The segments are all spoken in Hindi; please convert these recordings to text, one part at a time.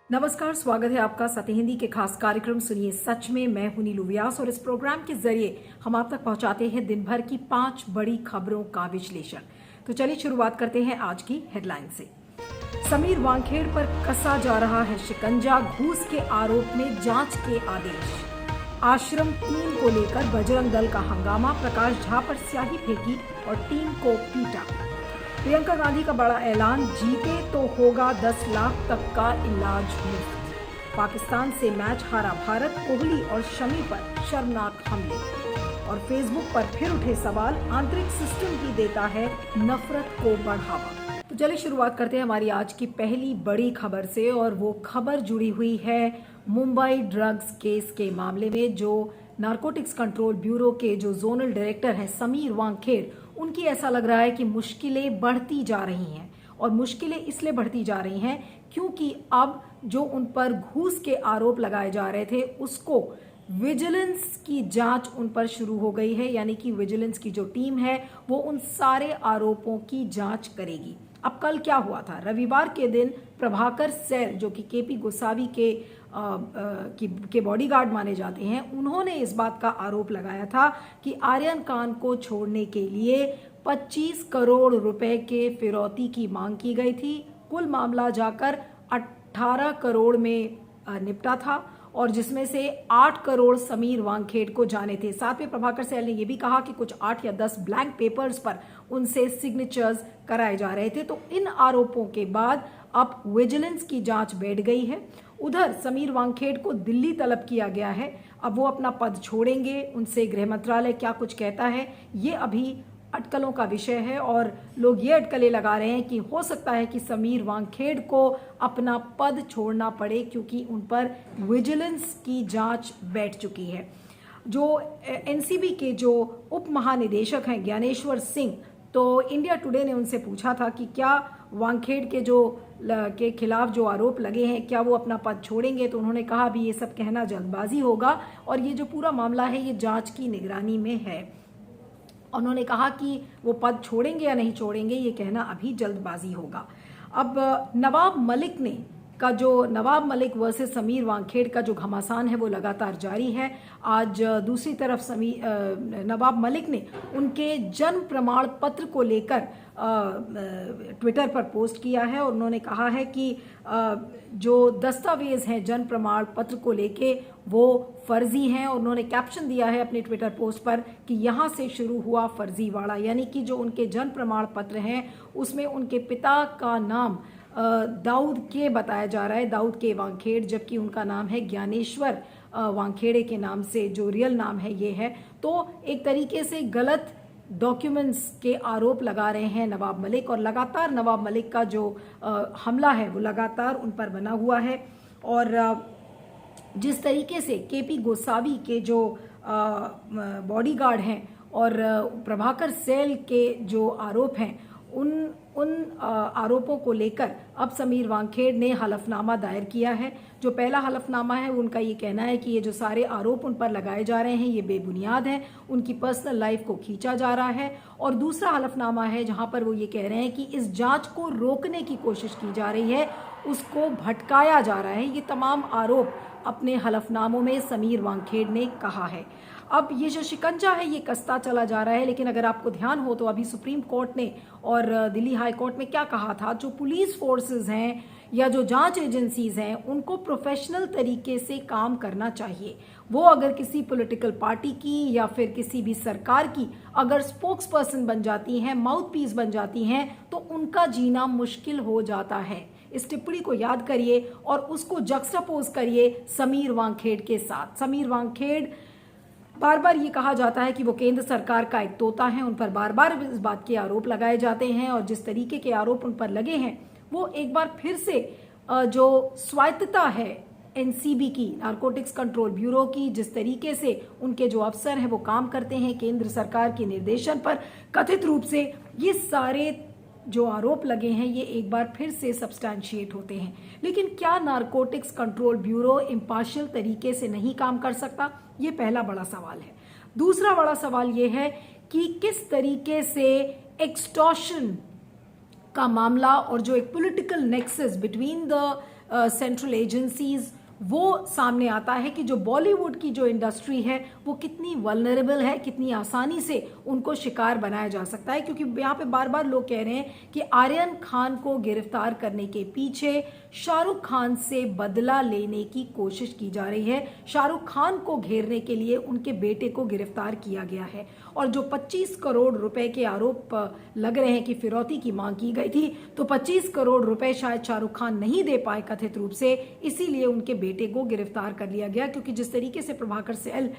नमस्कार, स्वागत है आपका सत्य हिंदी के खास कार्यक्रम सुनिए सच में। मैं हूं नीलू व्यास और इस प्रोग्राम के जरिए हम आप तक पहुंचाते हैं दिन भर की 5 बड़ी खबरों का विश्लेषण। तो चलिए शुरुआत करते हैं आज की हेडलाइन से। समीर वानखेड़ पर कसा जा रहा है शिकंजा, घूस के आरोप में जांच के आदेश। आश्रम 3 को लेकर बजरंग दल का हंगामा, प्रकाश झा पर स्याही फेंकी और टीम को पीटा। प्रियंका गांधी का बड़ा ऐलान, जीते तो होगा 10 लाख तक का इलाज मुफ्त। पाकिस्तान से मैच हारा भारत, कोहली और शमी पर शर्मनाक हमले। और फेसबुक पर फिर उठे सवाल, आंतरिक सिस्टम ही देता है नफरत को बढ़ावा। तो चलिए शुरुआत करते हैं हमारी आज की पहली बड़ी खबर से, और वो खबर जुड़ी हुई है मुंबई ड्रग्स केस के मामले में। जो नारकोटिक्स कंट्रोल ब्यूरो के जो जोनल डायरेक्टर हैं समीर वानखेड़, उनकी ऐसा लग रहा है कि मुश्किलें बढ़ती जा रही हैं। और मुश्किलें इसलिए बढ़ती जा रही हैं क्योंकि अब जो उन पर घूस के आरोप लगाए जा रहे थे उसको विजिलेंस की जांच उन पर शुरू हो गई है। यानी कि विजिलेंस की जो टीम है वो उन सारे आरोपों की जांच करेगी। अब कल क्या हुआ था? रविवार के दिन प्रभाकर सैल, जो कि केपी गोसावी के बॉडीगार्ड माने जाते हैं, उन्होंने इस बात का आरोप लगाया था कि आर्यन खान को छोड़ने के लिए 25 करोड़ रुपए के फिरौती की मांग की गई थी। कुल मामला जाकर 18 करोड़ में निपटा था और जिसमें से 8 करोड़ समीर वानखेड़ को जाने थे। साथ में प्रभाकर सैल ने यह भी कहा कि कुछ 8 या 10 ब्लैंक पेपर्स पर उनसे सिग्नेचर्स कराए जा रहे थे। तो इन आरोपों के बाद अब विजिलेंस की जांच बैठ गई है। उधर समीर वानखेड़ को दिल्ली तलब किया गया है। अब वो अपना पद छोड़ेंगे, उनसे गृह मंत्रालय क्या कुछ कहता है ये अभी अटकलों का विषय है। और लोग ये अटकलें लगा रहे हैं कि हो सकता है कि समीर वानखेड़ को अपना पद छोड़ना पड़े क्योंकि उन पर विजिलेंस की जांच बैठ चुकी है। जो एनसीबी के जो उप महानिदेशक हैं ज्ञानेश्वर सिंह, तो इंडिया टुडे ने उनसे पूछा था कि क्या वानखेड़ के खिलाफ जो आरोप लगे हैं क्या वो अपना पद छोड़ेंगे। तो उन्होंने कहा अभी ये सब कहना जल्दबाजी होगा और ये जो पूरा मामला है ये जांच की निगरानी में है। उन्होंने कहा कि वो पद छोड़ेंगे या नहीं छोड़ेंगे ये कहना अभी जल्दबाजी होगा। अब नवाब मलिक वर्सेस समीर वानखेड़ का जो घमासान है वो लगातार जारी है। आज दूसरी तरफ नवाब मलिक ने उनके जन्म प्रमाण पत्र को लेकर ट्विटर पर पोस्ट किया है और उन्होंने कहा है कि जो दस्तावेज हैं जन्म प्रमाण पत्र को लेके वो फर्जी हैं। और उन्होंने कैप्शन दिया है अपने ट्विटर पोस्ट पर कि यहाँ से शुरू हुआ फर्जीवाड़ा। यानी कि जो उनके जन्म प्रमाण पत्र हैं उसमें उनके पिता का नाम दाऊद के बताया जा रहा है, दाऊद के वानखेड़, जबकि उनका नाम है ज्ञानेश्वर वानखेड़े के नाम से जो रियल नाम है ये है। तो एक तरीके से गलत डॉक्यूमेंट्स के आरोप लगा रहे हैं नवाब मलिक। और लगातार नवाब मलिक का जो हमला है वो लगातार उन पर बना हुआ है। और जिस तरीके से केपी गोसावी के जो बॉडीगार्ड हैं और प्रभाकर सैल के जो आरोप हैं उन आरोपों को लेकर अब समीर वानखेड़ ने हलफनामा दायर किया है। जो पहला हलफनामा है उनका ये कहना है कि ये जो सारे आरोप उन पर लगाए जा रहे हैं ये बेबुनियाद हैं, उनकी पर्सनल लाइफ को खींचा जा रहा है। और दूसरा हलफनामा है जहां पर वो ये कह रहे हैं कि इस जांच को रोकने की कोशिश की जा रही है, उसको भटकाया जा रहा है। ये तमाम आरोप अपने हलफनामों में समीर वानखेड़ ने कहा है। अब ये जो शिकंजा है ये कसता चला जा रहा है, लेकिन अगर आपको ध्यान हो तो अभी सुप्रीम कोर्ट ने और दिल्ली हाई कोर्ट में क्या कहा था, जो पुलिस फोर्सेस हैं या जो जांच एजेंसीज हैं उनको प्रोफेशनल तरीके से काम करना चाहिए। वो अगर किसी पॉलिटिकल पार्टी की या फिर किसी भी सरकार की अगर स्पोक्स पर्सन बन जाती हैं, माउथ पीस बन जाती हैं, तो उनका जीना मुश्किल हो जाता है। इस टिप्पणी को याद करिए और उसको जक्सटापोज करिए समीर वानखेड़ के साथ। समीर वानखेड़ बार बार ये कहा जाता है कि वो केंद्र सरकार का एक तोता है, उन पर बार बार इस बात के आरोप लगाए जाते हैं और जिस तरीके के आरोप उन पर लगे हैं वो एक बार फिर से जो स्वायत्तता है एनसीबी की, नारकोटिक्स कंट्रोल ब्यूरो की, जिस तरीके से उनके जो अफसर हैं वो काम करते हैं केंद्र सरकार के निर्देशन पर कथित रूप से, ये सारे जो आरोप लगे हैं ये एक बार फिर से सब्सटैंशिएट होते हैं। लेकिन क्या नारकोटिक्स कंट्रोल ब्यूरो इम्पार्शियल तरीके से नहीं काम कर सकता? ये पहला बड़ा सवाल है। दूसरा बड़ा सवाल ये है कि किस तरीके से एक्सटॉर्शन का मामला और जो एक political nexus between the central agencies, वो सामने आता है कि जो बॉलीवुड की जो इंडस्ट्री है वो कितनी वल्नरेबल है, कितनी आसानी से उनको शिकार बनाया जा सकता है। क्योंकि यहाँ पे बार बार लोग कह रहे हैं कि आर्यन खान को गिरफ्तार करने के पीछे शाहरुख खान से बदला लेने की कोशिश की जा रही है। शाहरुख खान को घेरने के लिए उनके बेटे को गिरफ्तार किया गया है और जो 25 करोड़ रुपए के आरोप लग रहे हैं कि फिरौती की मांग की गई थी, तो 25 करोड़ रुपए शायद शाहरुख खान नहीं दे पाए कथित रूप से, इसीलिए उनके बेटे को गिरफ्तार कर लिया गया। क्योंकि जिस तरीके से प्रभाकर सेल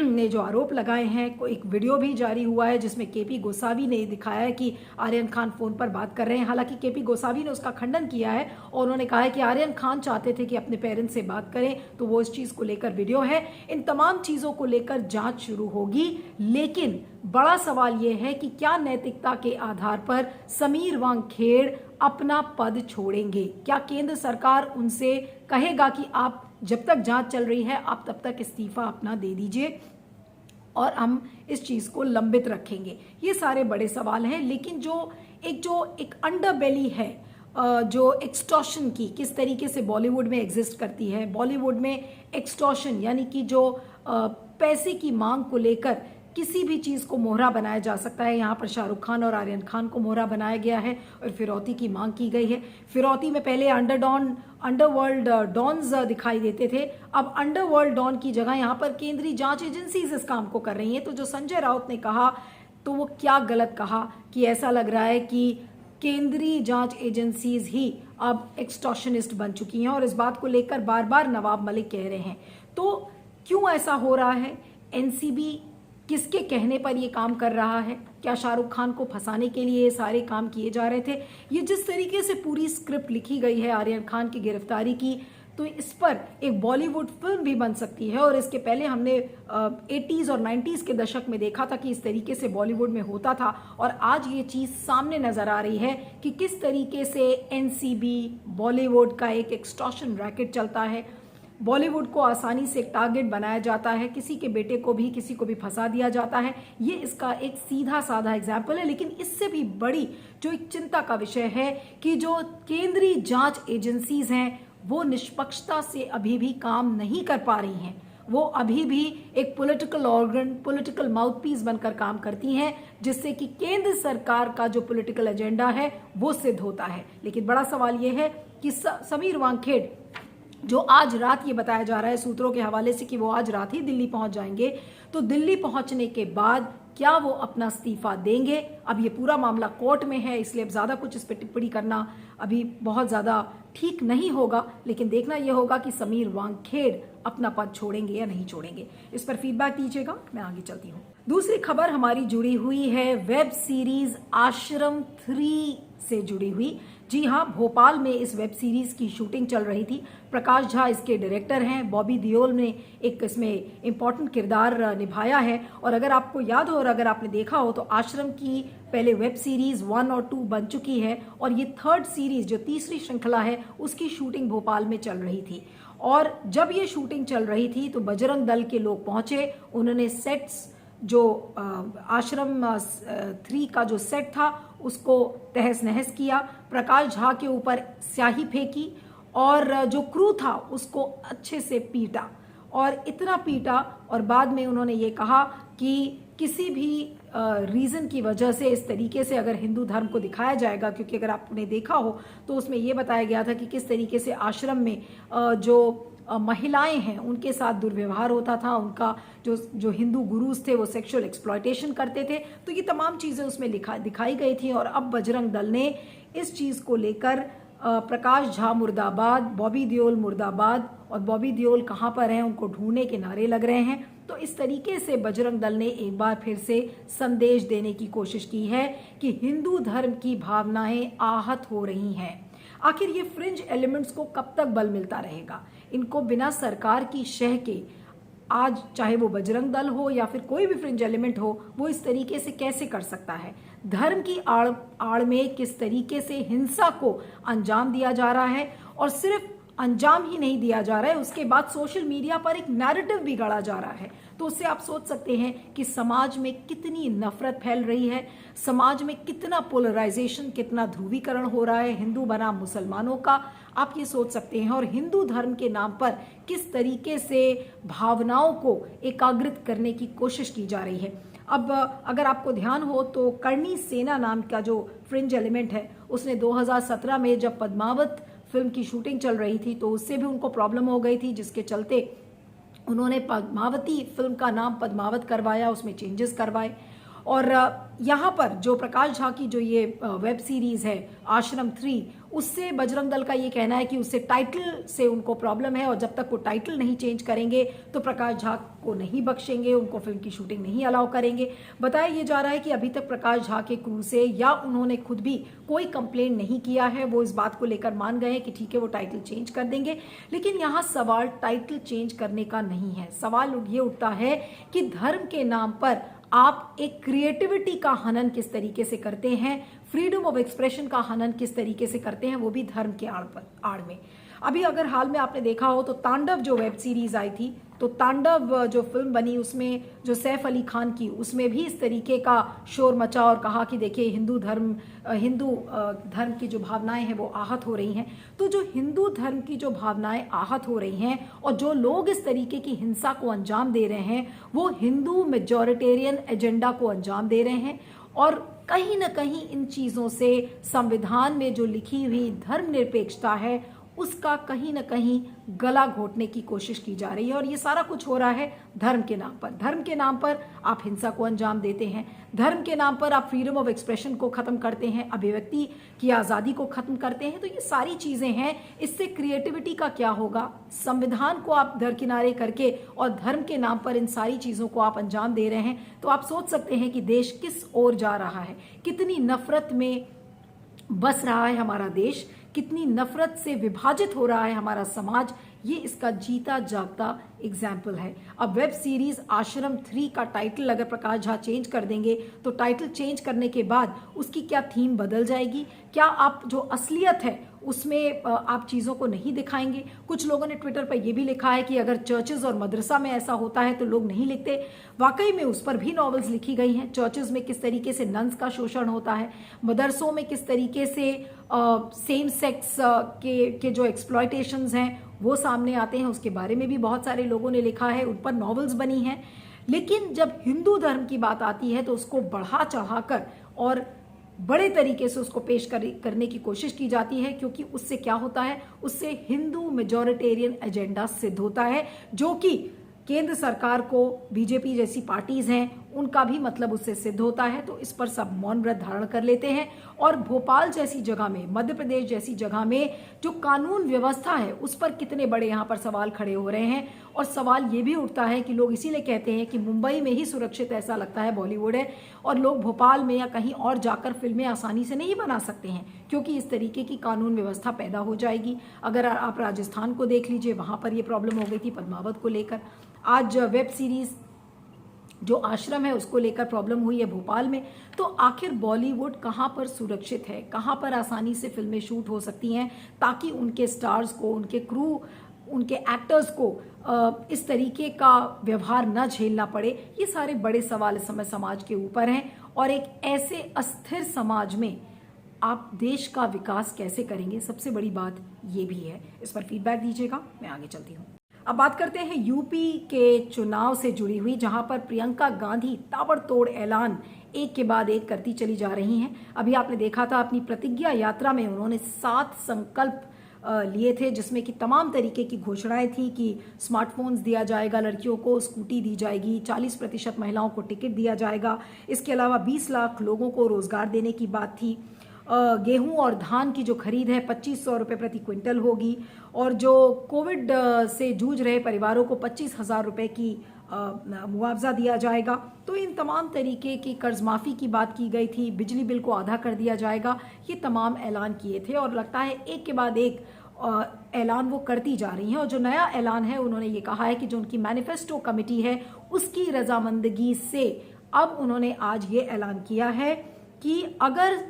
ने जो आरोप लगाए हैं, एक वीडियो भी जारी हुआ है जिसमें केपी गोसावी ने दिखाया है कि आर्यन खान फोन पर बात कर रहे हैं। हालांकि केपी गोसावी ने उसका खंडन किया है और उन्होंने कहा है कि आर्यन खान चाहते थे कि अपने पेरेंट्स से बात करें, तो वो इस चीज को लेकर वीडियो है। इन तमाम चीजों को लेकर जांच शुरू होगी, लेकिन बड़ा सवाल यह है कि क्या नैतिकता के आधार पर समीर वांगखेड़ अपना पद छोड़ेंगे? क्या केंद्र सरकार उनसे कहेगा कि आप जब तक जांच चल रही है आप तब तक इस्तीफा अपना दे दीजिए और हम इस चीज को लंबित रखेंगे? ये सारे बड़े सवाल हैं। लेकिन जो एक अंडरबेली है, जो एक्सटॉर्शन की किस तरीके से बॉलीवुड में एग्जिस्ट करती है, बॉलीवुड में एक्सटॉर्शन यानी कि जो पैसे की मांग को लेकर किसी भी चीज को मोहरा बनाया जा सकता है। यहाँ पर शाहरुख खान और आर्यन खान को मोहरा बनाया गया है और फिरौती की मांग की गई है। फिरौती में पहले अंडरवर्ल्ड डॉन्स दिखाई देते थे, अब अंडरवर्ल्ड डॉन की जगह यहाँ पर केंद्रीय जांच एजेंसी इस काम को कर रही है। तो जो संजय राउत ने कहा, तो वो क्या गलत कहा कि ऐसा लग रहा है कि केंद्रीय जांच एजेंसीज ही अब एक्सटॉर्शनिस्ट बन चुकी हैं और इस बात को लेकर बार बार नवाब मलिक कह रहे हैं। तो क्यों ऐसा हो रहा है? एनसीबी किसके कहने पर ये काम कर रहा है? क्या शाहरुख खान को फंसाने के लिए ये सारे काम किए जा रहे थे? ये जिस तरीके से पूरी स्क्रिप्ट लिखी गई है आर्यन खान की गिरफ्तारी की, तो इस पर एक बॉलीवुड फिल्म भी बन सकती है। और इसके पहले हमने 80s और 90s के दशक में देखा था कि इस तरीके से बॉलीवुड में होता था और आज ये चीज सामने नजर आ रही है कि किस तरीके से एनसीबी, बॉलीवुड का एक एक्सटॉर्शन रैकेट चलता है। बॉलीवुड को आसानी से एक टारगेट बनाया जाता है, किसी के बेटे को भी, किसी को भी फंसा दिया जाता है। ये इसका एक सीधा साधा एग्जाम्पल है। लेकिन इससे भी बड़ी जो एक चिंता का विषय है कि जो केंद्रीय जांच एजेंसीज हैं वो निष्पक्षता से अभी भी काम नहीं कर पा रही हैं। वो अभी भी एक पॉलिटिकल ऑर्गन, पॉलिटिकल माउथपीस बनकर काम करती हैं, जिससे कि केंद्र सरकार का जो पॉलिटिकल एजेंडा है वो सिद्ध होता है। लेकिन बड़ा सवाल ये है कि समीर वांगखेड़, जो आज रात, ये बताया जा रहा है सूत्रों के हवाले से कि वो आज रात ही दिल्ली पहुंच जाएंगे, तो दिल्ली पहुंचने के बाद क्या वो अपना इस्तीफा देंगे? अब ये पूरा मामला कोर्ट में है, इसलिए अब ज्यादा कुछ इस पर टिप्पणी करना अभी बहुत ज्यादा ठीक नहीं होगा। लेकिन देखना यह होगा कि समीर वांगखेड़ अपना पद छोड़ेंगे या नहीं छोड़ेंगे। इस पर फीडबैक दीजिएगा, मैं आगे चलती हूँ। दूसरी खबर हमारी जुड़ी हुई है वेब सीरीज आश्रम 3 से जुड़ी हुई। जी हाँ, भोपाल में इस वेब सीरीज की शूटिंग चल रही थी। प्रकाश झा इसके डायरेक्टर हैं। बॉबी देओल ने एक इसमें इम्पॉर्टेंट किरदार निभाया है। और अगर आपको याद हो और अगर आपने देखा हो तो आश्रम की पहले वेब सीरीज 1 और 2 बन चुकी है और ये थर्ड सीरीज, जो तीसरी श्रृंखला है, उसकी शूटिंग भोपाल में चल रही थी। और जब ये शूटिंग चल रही थी तो बजरंग दल के लोग पहुंचे, उन्होंने सेट्स, जो आश्रम 3 का जो सेट था उसको तहस नहस किया, प्रकाश झा के ऊपर स्याही फेंकी और जो क्रू था उसको अच्छे से पीटा और इतना पीटा। और बाद में उन्होंने ये कहा कि किसी भी रीज़न की वजह से इस तरीके से अगर हिंदू धर्म को दिखाया जाएगा, क्योंकि अगर आपने देखा हो तो उसमें ये बताया गया था कि किस तरीके से आश्रम में जो महिलाएं हैं उनके साथ दुर्व्यवहार होता था, उनका जो हिंदू गुरुज थे वो सेक्सुअल एक्सप्लॉयटेशन करते थे। तो ये तमाम चीज़ें उसमें दिखाई गई थी। और अब बजरंग दल ने इस चीज़ को लेकर प्रकाश झा मुर्दाबाद, बॉबी देओल मुर्दाबाद, और बॉबी देओल कहाँ पर हैं उनको ढूंढने के नारे लग रहे हैं। तो इस तरीके से बजरंग दल ने एक बार फिर से संदेश देने की कोशिश की है कि हिंदू धर्म की भावनाएं आहत हो रही हैं। आखिर ये फ्रिंज एलिमेंट्स को कब तक बल मिलता रहेगा? इनको बिना सरकार की शह के, आज चाहे वो बजरंग दल हो या फिर कोई भी फ्रिंज एलिमेंट हो, वो इस तरीके से कैसे कर सकता है? धर्म की आड़ में किस तरीके से हिंसा को अंजाम दिया जा रहा है, और सिर्फ अंजाम ही नहीं दिया जा रहा है, उसके बाद सोशल मीडिया पर एक नैरेटिव भी गढ़ा जा रहा है। तो उससे आप सोच सकते हैं कि समाज में कितनी नफरत फैल रही है, समाज में कितना पोलराइजेशन, कितना ध्रुवीकरण हो रहा है हिंदू बनाम मुसलमानों का। आप ये सोच सकते हैं, और हिंदू धर्म के नाम पर किस तरीके से भावनाओं को एकाग्रित करने की कोशिश की जा रही है। अब अगर आपको ध्यान हो तो कर्णी सेना नाम का जो फ्रिंज एलिमेंट है, उसने 2017 में जब पद्मावत फिल्म की शूटिंग चल रही थी तो उससे भी उनको प्रॉब्लम हो गई थी, जिसके चलते उन्होंने पद्मावती फिल्म का नाम पद्मावत करवाया, उसमें चेंजेस करवाए। और यहाँ पर जो प्रकाश झा की जो ये वेब सीरीज है आश्रम 3, उससे बजरंग दल का ये कहना है कि उससे टाइटल से उनको प्रॉब्लम है, और जब तक वो टाइटल नहीं चेंज करेंगे तो प्रकाश झा को नहीं बख्शेंगे, उनको फिल्म की शूटिंग नहीं अलाउ करेंगे। बताया ये जा रहा है कि अभी तक प्रकाश झा के क्रू से या उन्होंने खुद भी कोई कंप्लेंट नहीं किया है, वो इस बात को लेकर मान गए हैं कि ठीक है वो टाइटल चेंज कर देंगे। लेकिन यहाँ सवाल टाइटल चेंज करने का नहीं है, सवाल ये उठता है कि धर्म के नाम पर आप एक क्रिएटिविटी का हनन किस तरीके से करते हैं, फ्रीडम ऑफ एक्सप्रेशन का हनन किस तरीके से करते हैं, वो भी धर्म के आड़ में। अभी अगर हाल में आपने देखा हो तो तांडव जो वेब सीरीज आई थी, तो तांडव जो फिल्म बनी उसमें जो सैफ अली खान की, उसमें भी इस तरीके का शोर मचा और कहा कि देखिए हिंदू धर्म की जो भावनाएं हैं वो आहत हो रही हैं। तो जो हिंदू धर्म की जो भावनाएं आहत हो रही हैं और जो लोग इस तरीके की हिंसा को अंजाम दे रहे हैं, वो हिंदू मेजॉरिटेरियन एजेंडा को अंजाम दे रहे हैं। और कहीं ना कहीं इन चीज़ों से संविधान में जो लिखी हुई धर्मनिरपेक्षता है उसका कहीं ना कहीं गला घोटने की कोशिश की जा रही है। और ये सारा कुछ हो रहा है धर्म के नाम पर। धर्म के नाम पर आप हिंसा को अंजाम देते हैं, धर्म के नाम पर आप फ्रीडम ऑफ एक्सप्रेशन को खत्म करते हैं, अभिव्यक्ति की आज़ादी को खत्म करते हैं। तो ये सारी चीज़ें हैं, इससे क्रिएटिविटी का क्या होगा। संविधान को आप दरकिनारे करके और धर्म के नाम पर इन सारी चीज़ों को आप अंजाम दे रहे हैं, तो आप सोच सकते हैं कि देश किस ओर जा रहा है, कितनी नफरत में बस रहा है हमारा देश, कितनी नफरत से विभाजित हो रहा है हमारा समाज। ये इसका जीता जागता एग्जाम्पल है। अब वेब सीरीज आश्रम 3 का टाइटल अगर प्रकाश झा चेंज कर देंगे तो टाइटल चेंज करने के बाद उसकी क्या थीम बदल जाएगी? क्या आप जो असलियत है उसमें आप चीज़ों को नहीं दिखाएंगे? कुछ लोगों ने ट्विटर पर यह भी लिखा है कि अगर चर्चेज और मदरसा में ऐसा होता है तो लोग नहीं लिखते। वाकई में उस पर भी नॉवेल्स लिखी गई हैं। चर्चेज में किस तरीके से नन्स का शोषण होता है, मदरसों में किस तरीके से सेम सेक्स के जो एक्सप्लॉयटेशंस हैं वो सामने आते हैं, उसके बारे में भी बहुत सारे लोगों ने लिखा है, उन पर नॉवेल्स बनी हैं। लेकिन जब हिंदू धर्म की बात आती है तो उसको बढ़ा चढ़ाकर और बड़े तरीके से उसको पेश करने की कोशिश की जाती है, क्योंकि उससे क्या होता है, उससे हिंदू मेजॉरिटेरियन एजेंडा सिद्ध होता है, जो कि केंद्र सरकार को, बीजेपी जैसी पार्टीज हैं उनका भी मतलब उससे सिद्ध होता है। तो इस पर सब मौन व्रत धारण कर लेते हैं। और भोपाल जैसी जगह में, मध्य प्रदेश जैसी जगह में जो कानून व्यवस्था है उस पर कितने बड़े यहाँ पर सवाल खड़े हो रहे हैं। और सवाल ये भी उठता है कि लोग इसीलिए कहते हैं कि मुंबई में ही सुरक्षित ऐसा लगता है बॉलीवुड है, और लोग भोपाल में या कहीं और जाकर फिल्में आसानी से नहीं बना सकते हैं, क्योंकि इस तरीके की कानून व्यवस्था पैदा हो जाएगी। अगर आप राजस्थान को देख लीजिए, वहाँ पर ये प्रॉब्लम हो गई थी पद्मावत को लेकर। आज वेब सीरीज जो आश्रम है उसको लेकर प्रॉब्लम हुई है भोपाल में। तो आखिर बॉलीवुड कहाँ पर सुरक्षित है, कहाँ पर आसानी से फिल्में शूट हो सकती हैं ताकि उनके स्टार्स को, उनके क्रू, उनके एक्टर्स को इस तरीके का व्यवहार न झेलना पड़े? ये सारे बड़े सवाल इस समय समाज के ऊपर हैं। और एक ऐसे अस्थिर समाज में आप देश का विकास कैसे करेंगे, सबसे बड़ी बात ये भी है। इस पर फीडबैक दीजिएगा, मैं आगे चलती हूँ। अब बात करते हैं यूपी के चुनाव से जुड़ी हुई, जहां पर प्रियंका गांधी ताबड़तोड़ ऐलान एक के बाद एक करती चली जा रही हैं। अभी आपने देखा था अपनी प्रतिज्ञा यात्रा में उन्होंने 7 संकल्प लिए थे, जिसमें कि तमाम तरीके की घोषणाएं थी कि स्मार्टफोन्स दिया जाएगा, लड़कियों को स्कूटी दी जाएगी, 40% महिलाओं को टिकट दिया जाएगा, इसके अलावा 20 लाख लोगों को रोजगार देने की बात थी। गेहूं और धान की जो खरीद है 2500 रुपये प्रति क्विंटल होगी, और जो कोविड से जूझ रहे परिवारों को 25,000 रुपये की मुआवजा दिया जाएगा। तो इन तमाम तरीके की कर्ज माफ़ी की बात की गई थी, बिजली बिल को आधा कर दिया जाएगा, ये तमाम ऐलान किए थे। और लगता है एक के बाद एक ऐलान वो करती जा रही हैं। और जो नया ऐलान है, उन्होंने ये कहा है कि जो उनकी मैनिफेस्टो कमेटी है उसकी रजामंदगी से अब उन्होंने आज ये ऐलान किया है कि अगर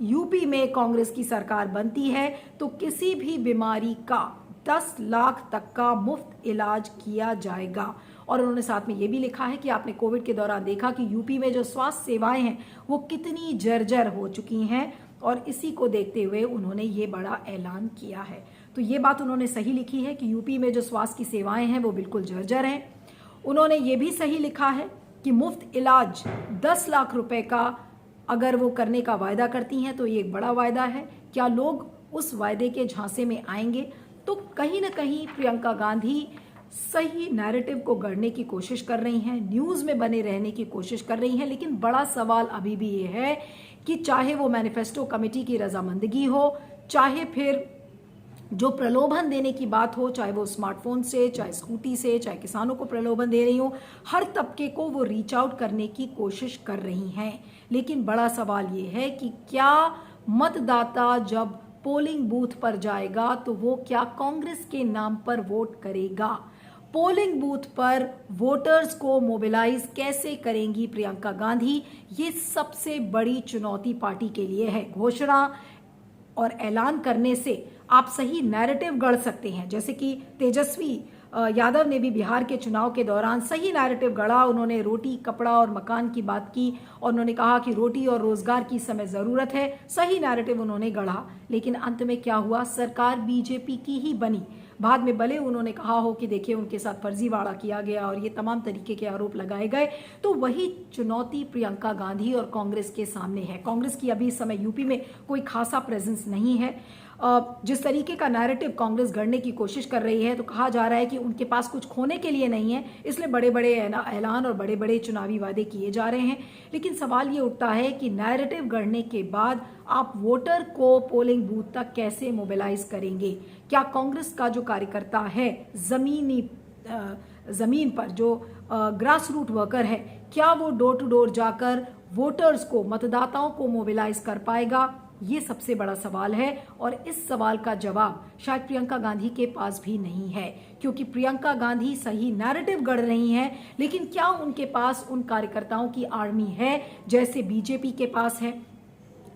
यूपी में कांग्रेस की सरकार बनती है तो किसी भी बीमारी का 10 लाख तक का मुफ्त इलाज किया जाएगा। और उन्होंने साथ में ये भी लिखा है कि आपने कोविड के दौरान देखा कि यूपी में जो स्वास्थ्य सेवाएं हैं वो कितनी जर्जर हो चुकी हैं, और इसी को देखते हुए उन्होंने ये बड़ा ऐलान किया है। तो ये बात उन्होंने सही लिखी है कि यूपी में जो स्वास्थ्य की सेवाएं हैं वो बिल्कुल जर्जर हैं। उन्होंने ये भी सही लिखा है कि मुफ्त इलाज 10 लाख रुपए का अगर वो करने का वायदा करती हैं तो ये एक बड़ा वायदा है। क्या लोग उस वायदे के झांसे में आएंगे? तो कहीं ना कहीं प्रियंका गांधी सही नैरेटिव को गढ़ने की कोशिश कर रही हैं, न्यूज़ में बने रहने की कोशिश कर रही हैं, लेकिन बड़ा सवाल अभी भी ये है कि चाहे वो मैनिफेस्टो कमेटी की रजामंदगी हो, चाहे फिर जो प्रलोभन देने की बात हो, चाहे वो स्मार्टफोन से, चाहे स्कूटी से, चाहे किसानों को प्रलोभन दे रही हो, हर तबके को वो रीच आउट करने की कोशिश कर रही हैं। लेकिन बड़ा सवाल ये है कि क्या मतदाता जब पोलिंग बूथ पर जाएगा तो वो क्या कांग्रेस के नाम पर वोट करेगा? पोलिंग बूथ पर वोटर्स को मोबिलाइज कैसे करेंगी प्रियंका गांधी? ये सबसे बड़ी चुनौती पार्टी के लिए है। घोषणा और ऐलान करने से आप सही नैरेटिव गढ़ सकते हैं, जैसे कि तेजस्वी यादव ने भी बिहार के चुनाव के दौरान सही नैरेटिव गढ़ा। उन्होंने रोटी, कपड़ा और मकान की बात की और उन्होंने कहा कि रोटी और रोजगार की समय जरूरत है। सही नैरेटिव उन्होंने गढ़ा, लेकिन अंत में क्या हुआ? सरकार बीजेपी की ही बनी। बाद में भले उन्होंने कहा हो कि देखिए उनके साथ फर्जीवाड़ा किया गया और ये तमाम तरीके के आरोप लगाए गए। तो वही चुनौती प्रियंका गांधी और कांग्रेस के सामने है। कांग्रेस की अभी इस समय यूपी में कोई खासा प्रेजेंस नहीं है। जिस तरीके का नैरेटिव कांग्रेस गढ़ने की कोशिश कर रही है, तो कहा जा रहा है कि उनके पास कुछ खोने के लिए नहीं है, इसलिए बड़े बड़े ऐलान और बड़े बड़े चुनावी वादे किए जा रहे हैं। लेकिन सवाल ये उठता है कि नैरेटिव गढ़ने के बाद आप वोटर को पोलिंग बूथ तक कैसे मोबिलाइज करेंगे? क्या कांग्रेस का जो कार्यकर्ता है, जमीन पर जो ग्रास रूट वर्कर है, क्या वो डोर टू डोर जाकर वोटर्स को, मतदाताओं को मोबिलाइज कर पाएगा? ये सबसे बड़ा सवाल है और इस सवाल का जवाब शायद प्रियंका गांधी के पास भी नहीं है, क्योंकि प्रियंका गांधी सही नैरेटिव गढ़ रही हैं, लेकिन क्या उनके पास उन कार्यकर्ताओं की आर्मी है जैसे बीजेपी के पास है,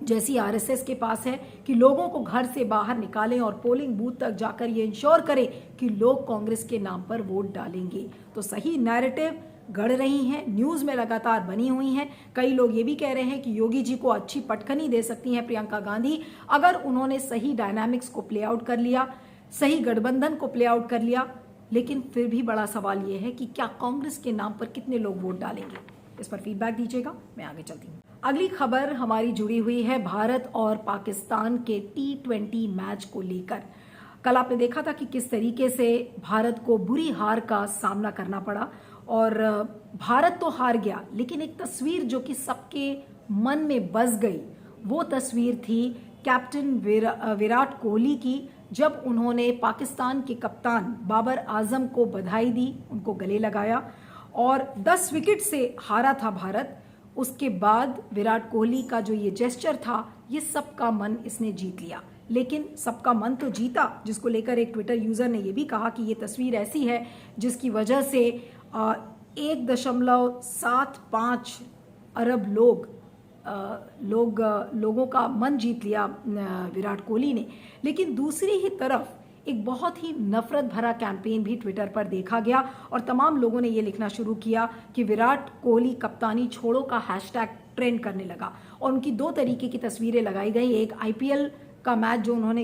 जैसी आरएसएस के पास है, कि लोगों को घर से बाहर निकालें और पोलिंग बूथ तक जाकर ये इंश्योर करें कि लोग कांग्रेस के नाम पर वोट डालेंगे? तो सही नैरेटिव गढ़ रही हैं, न्यूज़ में लगातार बनी हुई हैं। कई लोग ये भी कह रहे हैं कि योगी जी को अच्छी पटखनी दे सकती हैं प्रियंका गांधी अगर उन्होंने सही डायनामिक्स को प्ले आउट कर लिया, सही गठबंधन को प्ले आउट कर लिया। लेकिन फिर भी बड़ा सवाल ये है कि क्या कांग्रेस के नाम पर कितने लोग वोट डालेंगे? इस पर फीडबैक दीजिएगा, मैं आगे चलती हूँ। अगली खबर हमारी जुड़ी हुई है भारत और पाकिस्तान के T20 मैच को लेकर। कल आपने देखा था कि किस तरीके से भारत को बुरी हार का सामना करना पड़ा और भारत तो हार गया, लेकिन एक तस्वीर जो कि सबके मन में बस गई, वो तस्वीर थी कैप्टन विराट कोहली की, जब उन्होंने पाकिस्तान के कप्तान बाबर आजम को बधाई दी, उनको गले लगाया और 10 विकेट से हारा था भारत। उसके बाद विराट कोहली का जो ये जेस्चर था, ये सबका मन इसने जीत लिया। लेकिन सबका मन तो जीता, जिसको लेकर एक ट्विटर यूजर ने ये भी कहा कि ये तस्वीर ऐसी है जिसकी वजह से 1.75 अरब लोगों का मन जीत लिया विराट कोहली ने। लेकिन दूसरी ही तरफ एक बहुत ही नफरत भरा कैंपेन भी ट्विटर पर देखा गया और तमाम लोगों ने ये लिखना शुरू किया कि विराट कोहली कप्तानी छोड़ो का हैशटैग ट्रेंड करने लगा और उनकी 2 तरीके की तस्वीरें लगाई गई। एक IPL का मैच जो उन्होंने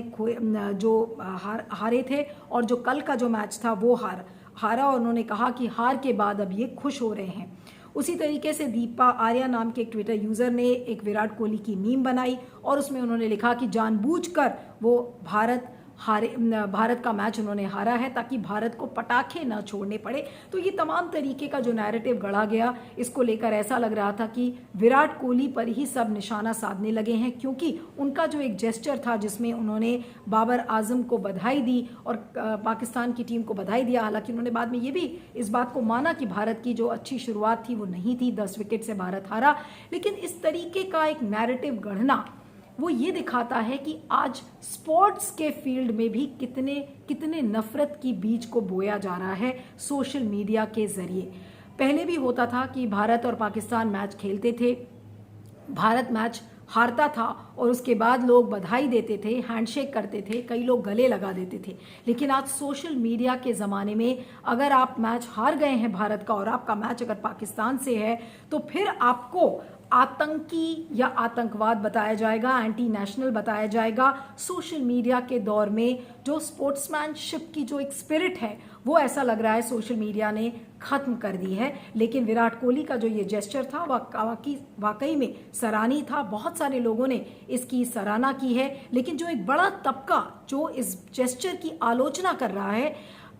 हारे थे और जो कल का जो मैच था वो हारा और उन्होंने कहा कि हार के बाद अब ये खुश हो रहे हैं। उसी तरीके से दीपा आर्या नाम के एक ट्विटर यूजर ने एक विराट कोहली की मीम बनाई और उसमें उन्होंने लिखा कि जानबूझकर वो भारत का मैच उन्होंने हारा है ताकि भारत को पटाखे न छोड़ने पड़े। तो ये तमाम तरीके का जो नैरेटिव गढ़ा गया, इसको लेकर ऐसा लग रहा था कि विराट कोहली पर ही सब निशाना साधने लगे हैं, क्योंकि उनका जो एक जेस्चर था जिसमें उन्होंने बाबर आजम को बधाई दी और पाकिस्तान की टीम को बधाई दिया। हालांकि उन्होंने बाद में ये भी इस बात को माना कि भारत की जो अच्छी शुरुआत थी वो नहीं थी, 10 विकेट से भारत हारा। लेकिन इस तरीके का एक नैरेटिव गढ़ना वो ये दिखाता है कि आज स्पोर्ट्स के फील्ड में भी कितने नफरत की बीज को बोया जा रहा है सोशल मीडिया के जरिए। पहले भी होता था कि भारत और पाकिस्तान मैच खेलते थे, भारत मैच हारता था और उसके बाद लोग बधाई देते थे, हैंडशेक करते थे, कई लोग गले लगा देते थे। लेकिन आज सोशल मीडिया के ज़माने में अगर आप मैच हार गए हैं भारत का और आपका मैच अगर पाकिस्तान से है तो फिर आपको आतंकी या आतंकवाद बताया जाएगा, एंटी नेशनल बताया जाएगा। सोशल मीडिया के दौर में जो स्पोर्ट्समैनशिप की जो एक स्पिरिट है वो ऐसा लग रहा है सोशल मीडिया ने खत्म कर दी है। लेकिन विराट कोहली का जो ये जेस्चर था वाकई में सराहनीय था। बहुत सारे लोगों ने इसकी सराहना की है, लेकिन जो एक बड़ा तबका जो इस जेस्चर की आलोचना कर रहा है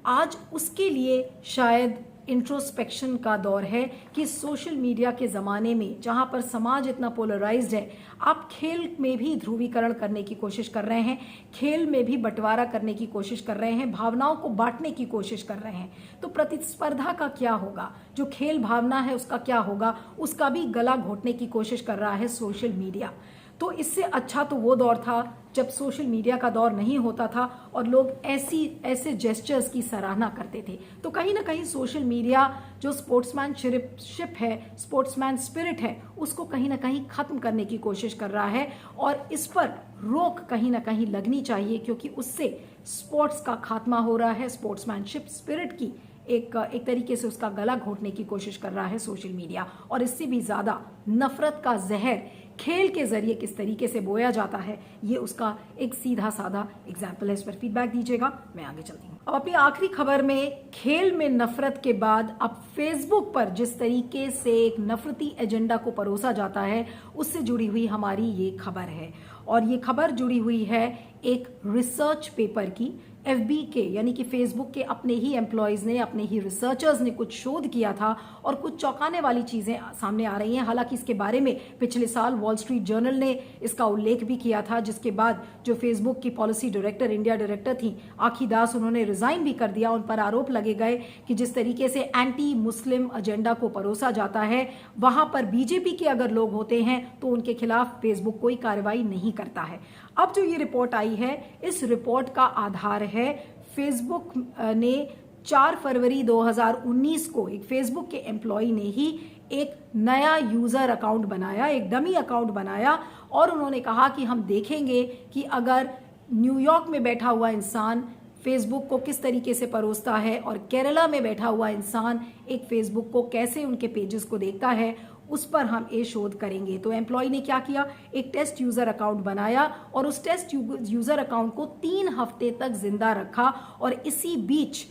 आज, उसके लिए शायद इंट्रोस्पेक्शन का दौर है कि सोशल मीडिया के ज़माने में जहां पर समाज इतना पोलराइज्ड है, आप खेल में भी ध्रुवीकरण करने की कोशिश कर रहे हैं, खेल में भी बंटवारा करने की कोशिश कर रहे हैं, भावनाओं को बांटने की कोशिश कर रहे हैं। तो प्रतिस्पर्धा का क्या होगा, जो खेल भावना है उसका क्या होगा, उसका भी गला घोटने की कोशिश कर रहा है सोशल मीडिया। तो इससे अच्छा तो वो दौर था जब सोशल मीडिया का दौर नहीं होता था और लोग ऐसे जेस्चर्स की सराहना करते थे। तो कहीं ना कहीं सोशल मीडिया जो स्पोर्ट्समैनशिप है, स्पोर्ट्समैन स्पिरिट है, उसको कहीं ना कहीं खत्म करने की कोशिश कर रहा है और इस पर रोक कहीं ना कहीं लगनी चाहिए, क्योंकि उससे स्पोर्ट्स का खात्मा हो रहा है। स्पोर्ट्समैनशिप स्पिरिट की एक तरीके से उसका गला घोटने की कोशिश कर रहा है सोशल मीडिया। और इससे भी ज्यादा नफरत का जहर खेल के जरिए किस तरीके से बोया जाता है, ये उसका एक सीधा साधा एग्जाम्पल है। इस पर फीडबैक दीजिएगा, मैं आगे चलती हूँ। अब अपनी आखिरी खबर में, खेल में नफरत के बाद अब फेसबुक पर जिस तरीके से एक नफरती एजेंडा को परोसा जाता है, उससे जुड़ी हुई हमारी ये खबर है। और ये खबर जुड़ी हुई है एक रिसर्च पेपर की। FB के यानी कि फेसबुक के अपने ही एम्प्लॉयज ने, अपने ही रिसर्चर्स ने कुछ शोध किया था और कुछ चौंकाने वाली चीजें सामने आ रही हैं। हालांकि इसके बारे में पिछले साल वॉल स्ट्रीट जर्नल ने इसका उल्लेख भी किया था, जिसके बाद जो फेसबुक की पॉलिसी डायरेक्टर, इंडिया डायरेक्टर थी आखी दास, उन्होंने रिजाइन भी कर दिया। उन पर आरोप लगे गए कि जिस तरीके से एंटी मुस्लिम एजेंडा को परोसा जाता है, वहां पर बीजेपी के अगर लोग होते हैं तो उनके खिलाफ फेसबुक कोई कार्रवाई नहीं करता है। अब जो ये रिपोर्ट आई है, इस रिपोर्ट का आधार है फेसबुक ने 4 फरवरी 2019 को एक फेसबुक के एम्प्लॉय ने ही एक नया यूजर अकाउंट बनाया, एक डमी अकाउंट बनाया और उन्होंने कहा कि हम देखेंगे कि अगर न्यूयॉर्क में बैठा हुआ इंसान फेसबुक को किस तरीके से परोसता है और केरला में बैठा हुआ इंसान एक फेसबुक को कैसे, उनके पेजेस को देखता है, उस पर हम ये शोध करेंगे। तो एम्प्लॉय ने क्या किया, एक टेस्ट यूजर अकाउंट बनाया और उस टेस्ट यूजर अकाउंट को 3 हफ्ते तक जिंदा रखा और इसी बीच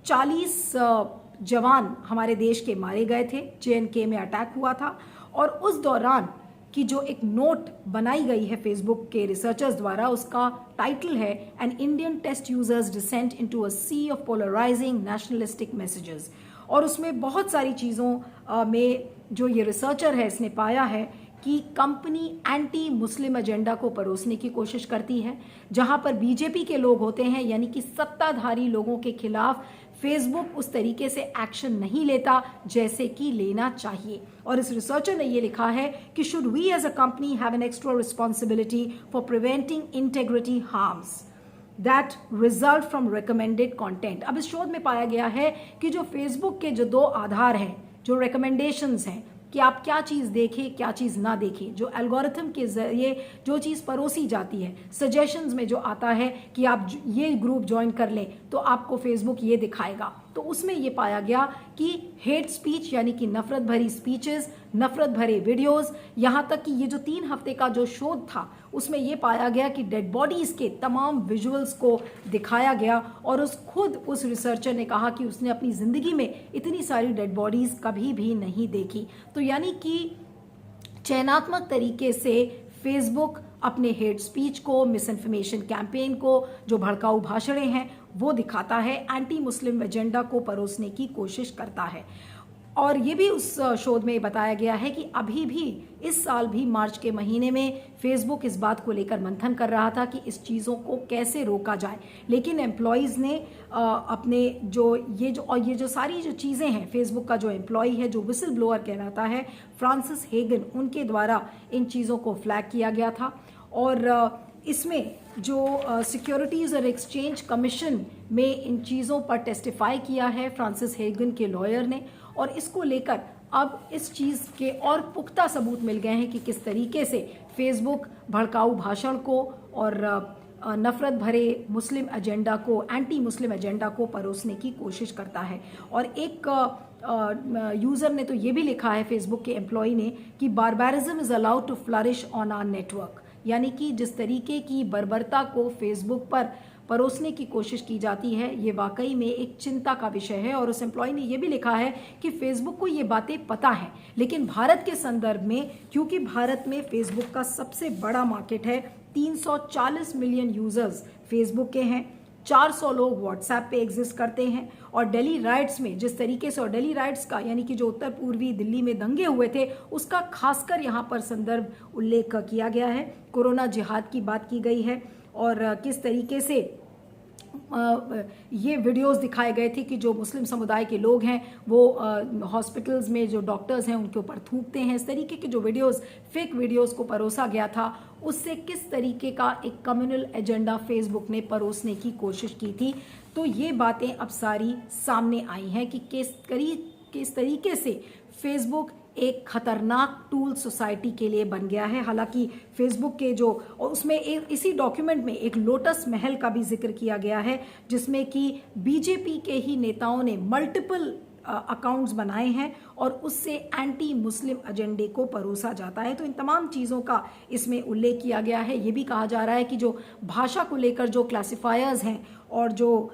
40 जवान हमारे देश के मारे गए थे। JNK में अटैक हुआ था और उस दौरान की जो एक नोट बनाई गई है फेसबुक के रिसर्चर्स द्वारा, उसका टाइटल है an Indian test users descent into a sea of polarising nationalistic messages. और उसमें बहुत सारी चीज़ों में जो ये रिसर्चर है इसने पाया है कि कंपनी एंटी मुस्लिम एजेंडा को परोसने की कोशिश करती है। जहां पर बीजेपी के लोग होते हैं, यानी कि सत्ताधारी लोगों के खिलाफ फेसबुक उस तरीके से एक्शन नहीं लेता जैसे कि लेना चाहिए। और इस रिसर्चर ने ये लिखा है कि should we as a company have an extra responsibility for preventing integrity harms that result from recommended content. अब इस शोध में पाया गया है कि जो फेसबुक के जो 2 आधार हैं, जो रिकमेंडेशंस हैं कि आप क्या चीज़ देखें क्या चीज़ ना देखें, जो एल्गोरिथम के जरिए जो चीज़ परोसी जाती है, सजेशंस में जो आता है कि आप ये ग्रुप ज्वाइन कर लें तो आपको फेसबुक ये दिखाएगा, तो उसमें ये पाया गया कि हेट स्पीच यानी कि नफरत भरी स्पीचेस, नफरत भरे वीडियोस, यहाँ तक कि ये जो 3 हफ्ते का जो शोध था उसमें ये पाया गया कि डेड बॉडीज के तमाम विजुअल्स को दिखाया गया। और उस रिसर्चर ने कहा कि उसने अपनी जिंदगी में इतनी सारी डेड बॉडीज कभी भी नहीं देखी। तो यानी कि चयनात्मक तरीके से फेसबुक अपने हेट स्पीच को, मिस इन्फॉर्मेशन कैंपेन को, जो भड़काऊ भाषणें हैं वो दिखाता है, एंटी मुस्लिम एजेंडा को परोसने की कोशिश करता है। और ये भी उस शोध में बताया गया है कि अभी भी इस साल भी मार्च के महीने में फेसबुक इस बात को लेकर मंथन कर रहा था कि इस चीज़ों को कैसे रोका जाए। लेकिन एम्प्लॉयज़ ने अपने ये जो सारी जो चीज़ें हैं, फेसबुक का जो एम्प्लॉय है, जो विसल ब्लोअर कहलाता है, फ्रांसिस हेगन, उनके द्वारा इन चीज़ों को फ्लैग किया गया था। और इसमें जो सिक्योरिटीज़ और एक्सचेंज कमीशन में इन चीज़ों पर टेस्टिफाई किया है फ्रांसिस हेगन के लॉयर ने, और इसको लेकर अब इस चीज़ के और पुख्ता सबूत मिल गए हैं कि किस तरीके से फेसबुक भड़काऊ भाषण को और नफरत भरे मुस्लिम एजेंडा को, एंटी मुस्लिम एजेंडा को परोसने की कोशिश करता है। और एक यूज़र ने तो ये भी लिखा है, फेसबुक के एम्प्लॉय ने, कि barbarism is allowed to flourish on our network, यानी कि जिस तरीके की बर्बरता को फेसबुक पर परोसने की कोशिश की जाती है, ये वाकई में एक चिंता का विषय है। और उस एम्प्लॉय ने ये भी लिखा है कि फेसबुक को ये बातें पता है, लेकिन भारत के संदर्भ में, क्योंकि भारत में फेसबुक का सबसे बड़ा मार्केट है, 340 मिलियन यूजर्स फेसबुक के हैं, 400 लोग व्हाट्सएप पे एग्जिस्ट करते हैं, और दिल्ली राइट्स में जिस तरीके से, और दिल्ली राइट्स का यानी कि जो उत्तर पूर्वी दिल्ली में दंगे हुए थे, उसका खासकर यहाँ पर संदर्भ उल्लेख किया गया है। कोरोना जिहाद की बात की गई है और किस तरीके से ये वीडियोस दिखाए गए थे कि जो मुस्लिम समुदाय के लोग हैं वो हॉस्पिटल्स में जो डॉक्टर्स हैं उनके ऊपर थूकते हैं। इस तरीके के जो वीडियोस, फेक वीडियोस को परोसा गया था, उससे किस तरीके का एक कम्युनल एजेंडा फेसबुक ने परोसने की कोशिश की थी। तो ये बातें अब सारी सामने आई हैं कि किस तरीके से फेसबुक एक खतरनाक टूल सोसाइटी के लिए बन गया है। हालांकि फेसबुक के जो, और उसमें इसी डॉक्यूमेंट में एक लोटस महल का भी जिक्र किया गया है, जिसमें कि बीजेपी के ही नेताओं ने मल्टीपल अकाउंट्स बनाए हैं और उससे एंटी मुस्लिम एजेंडे को परोसा जाता है। तो इन तमाम चीज़ों का इसमें उल्लेख किया गया है। ये भी कहा जा रहा है कि जो भाषा को लेकर जो क्लासिफायर्स हैं और जो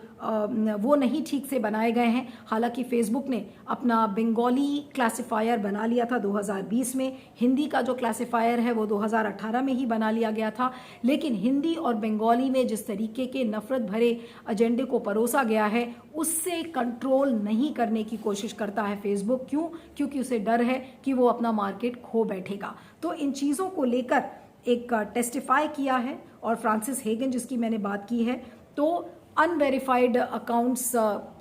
वो नहीं ठीक से बनाए गए हैं। हालांकि फेसबुक ने अपना बंगाली क्लासिफायर बना लिया था 2020 में, हिंदी का जो क्लासिफायर है वो 2018 में ही बना लिया गया था, लेकिन हिंदी और बंगाली में जिस तरीके के नफरत भरे एजेंडे को परोसा गया है, उससे कंट्रोल नहीं करने की कोशिश करता है फेसबुक। क्यों? क्योंकि उसे डर है कि वो अपना मार्केट खो बैठेगा। तो इन चीज़ों को लेकर एक टेस्टिफाई किया है, और फ्रांसिस हेगन जिसकी मैंने बात की है, तो अनवेरिफाइड अकाउंट्स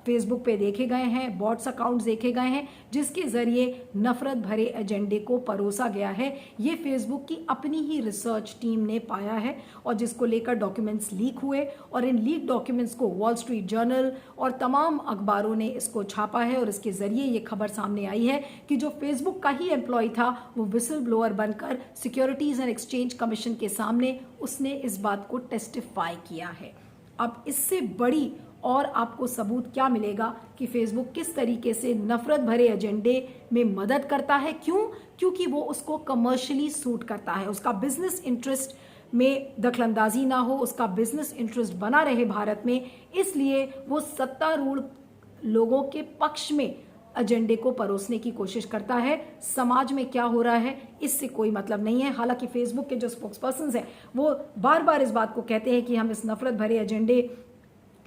फेसबुक पे देखे गए हैं, बॉट्स अकाउंट्स देखे गए हैं, जिसके ज़रिए नफरत भरे एजेंडे को परोसा गया है। ये फेसबुक की अपनी ही रिसर्च टीम ने पाया है, और जिसको लेकर डॉक्यूमेंट्स लीक हुए, और इन लीक डॉक्यूमेंट्स को वॉल स्ट्रीट जर्नल और तमाम अखबारों ने इसको छापा है, और इसके ज़रिए ये खबर सामने आई है कि जो फेसबुक का ही एम्प्लॉय था, वो विसल ब्लोअर बनकर सिक्योरिटीज़ एंड एक्सचेंज कमीशन के सामने उसने इस बात को टेस्टिफाई किया है। अब इससे बड़ी और आपको सबूत क्या मिलेगा कि फेसबुक किस तरीके से नफरत भरे एजेंडे में मदद करता है। क्यों? क्योंकि वो उसको कमर्शियली सूट करता है, उसका बिजनेस इंटरेस्ट में दखलंदाजी ना हो, उसका बिजनेस इंटरेस्ट बना रहे भारत में, इसलिए वो सत्तारूढ़ लोगों के पक्ष में एजेंडे को परोसने की कोशिश करता है। समाज में क्या हो रहा है इससे कोई मतलब नहीं है। हालांकि फेसबुक के जो स्पोक्स पर्सन्स हैं वो बार बार इस बात को कहते हैं कि हम इस नफरत भरे एजेंडे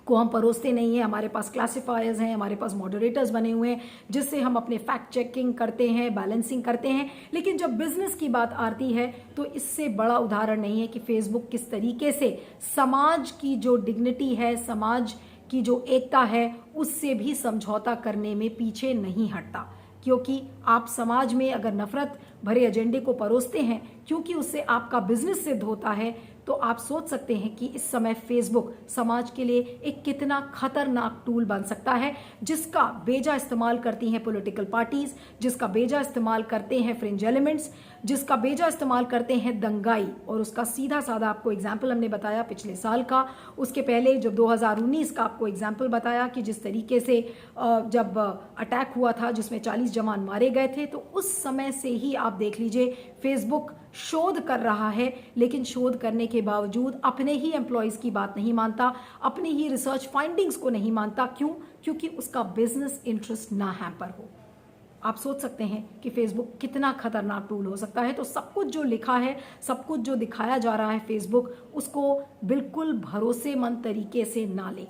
को हम परोसते नहीं हैं, हमारे पास क्लासिफायर्स हैं, हमारे पास मॉडरेटर्स बने हुए हैं, जिससे हम अपने फैक्ट चेकिंग करते हैं, बैलेंसिंग करते हैं। लेकिन जब बिजनेस की बात आती है तो इससे बड़ा उदाहरण नहीं है कि फेसबुक किस तरीके से समाज की जो डिग्निटी है, समाज की जो एकता है, उससे भी समझौता करने में पीछे नहीं हटता। क्योंकि आप समाज में अगर नफरत भरे एजेंडे को परोसते हैं, क्योंकि उससे आपका बिजनेस सिद्ध होता है, तो आप सोच सकते हैं कि इस समय फेसबुक समाज के लिए एक कितना खतरनाक टूल बन सकता है, जिसका बेजा इस्तेमाल करती हैं पॉलिटिकल पार्टीज, जिसका बेजा इस्तेमाल करते हैं फ्रिंज एलिमेंट्स, जिसका बेजा इस्तेमाल करते हैं दंगाई। और उसका सीधा साधा आपको एग्जाम्पल हमने बताया पिछले साल का, उसके पहले जब 2019 का आपको एग्जाम्पल बताया कि जिस तरीके से जब अटैक हुआ था जिसमें 40 जवान मारे गए थे, तो उस समय से ही आप देख लीजिए फेसबुक शोध कर रहा है, लेकिन शोध करने के बावजूद अपने ही एम्प्लॉयज की बात नहीं मानता, अपनी ही रिसर्च फाइंडिंग्स को नहीं मानता। क्यों? क्योंकि उसका बिजनेस इंटरेस्ट ना हैम्पर हो। आप सोच सकते हैं कि फेसबुक कितना खतरनाक टूल हो सकता है। तो सब कुछ जो लिखा है, सब कुछ जो दिखाया जा रहा है फेसबुक, उसको बिल्कुल भरोसेमंद तरीके से ना ले।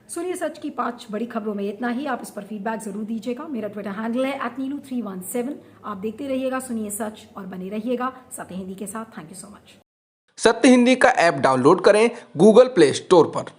सुनिए सच की 5 बड़ी खबरों में इतना ही। आप इस पर फीडबैक जरूर दीजिएगा। मेरा ट्विटर हैंडल है @neelu317। आप देखते रहिएगा सुनिए सच और बने रहिएगा सत्य हिंदी के साथ। Thank you so much. सत्य हिंदी का ऐप डाउनलोड करें गूगल प्ले स्टोर पर।